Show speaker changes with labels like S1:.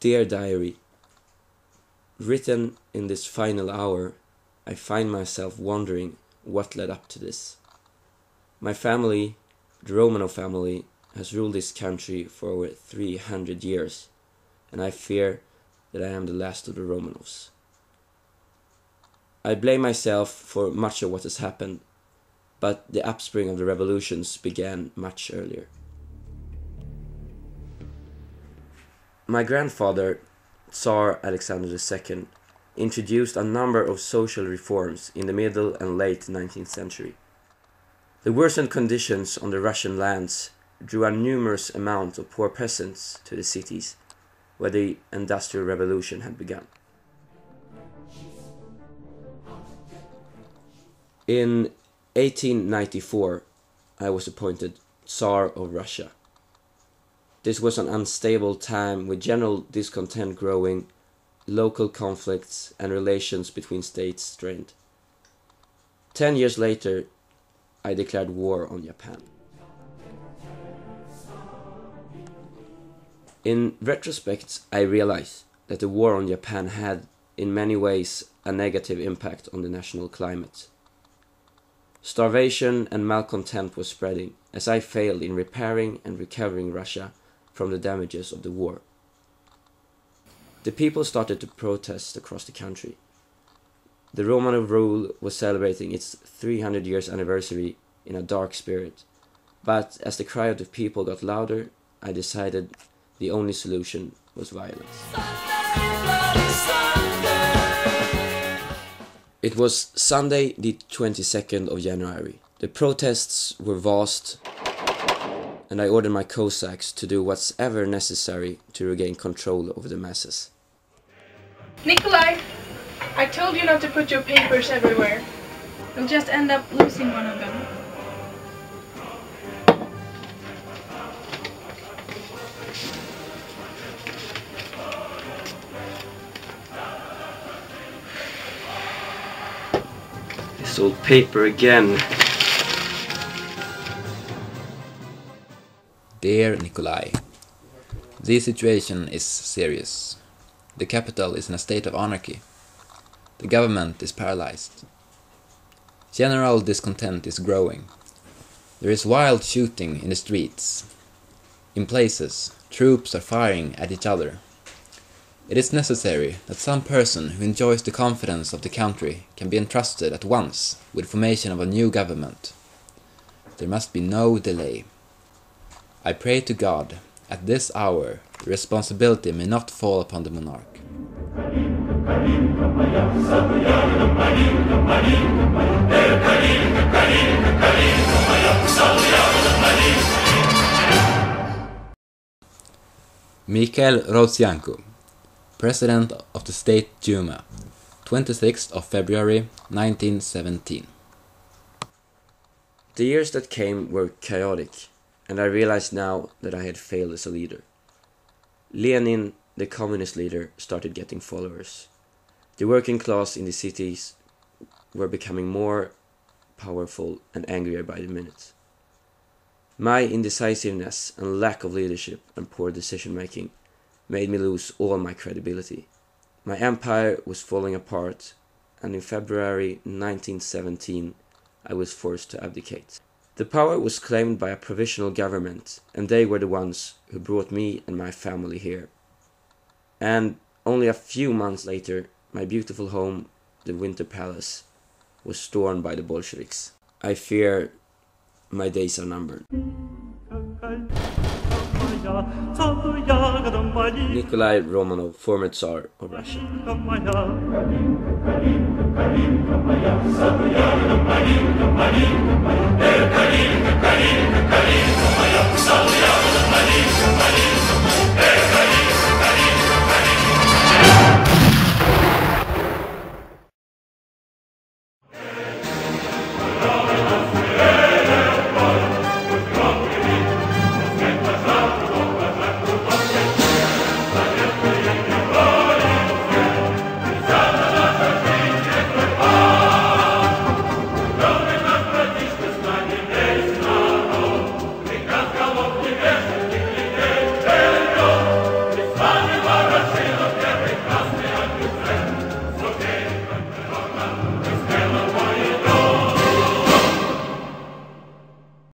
S1: Dear Diary, written in this final hour, I find myself wondering what led up to this. My family, the Romanov family, has ruled this country for over 300 years, and I fear that I am the last of the Romanovs. I blame myself for much of what has happened, but the upspring of the revolutions began much earlier. My grandfather, Tsar Alexander II, introduced a number of social reforms in the middle and late 19th century. The worsened conditions on the Russian lands drew a numerous amount of poor peasants to the cities where the Industrial Revolution had begun. In 1894, I was appointed Tsar of Russia. This was an unstable time with general discontent growing, local conflicts and relations between states strained. 10 years later, I declared war on Japan. In retrospect, I realized that the war on Japan had, in many ways, a negative impact on the national climate. Starvation and malcontent was spreading as I failed in repairing and recovering Russia from the damages of the war. The people started to protest across the country. The Romanov rule was celebrating its 300 years anniversary in a dark spirit, but as the cry of the people got louder, I decided the only solution was violence. It was Sunday the 22nd of January. The protests were vast, and I ordered my Cossacks to do whatever necessary to regain control over the masses.
S2: Nikolai, I told you not to put your papers everywhere. You'll just end up losing one of them.
S1: This old paper again.
S3: Dear Nikolai, the situation is serious. The capital is in a state of anarchy. The government is paralyzed. General discontent is growing. There is wild shooting in the streets. In places, troops are firing at each other. It is necessary that some person who enjoys the confidence of the country can be entrusted at once with formation of a new government. There must be no delay. I pray to God, at this hour, the responsibility may not fall upon the monarch. Mikhail Rodzianko, President of the State Duma, 26th of February 1917.
S1: The years that came were chaotic, and I realized now that I had failed as a leader. Lenin, the communist leader, started getting followers. The working class in the cities were becoming more powerful and angrier by the minute. My indecisiveness and lack of leadership and poor decision-making made me lose all my credibility. My empire was falling apart, and in February 1917 I was forced to abdicate. The power was claimed by a provisional government, and they were the ones who brought me and my family here. And only a few months later, my beautiful home, the Winter Palace, was stormed by the Bolsheviks. I fear my days are numbered. Nikolai Romanov, former Tsar of Russia.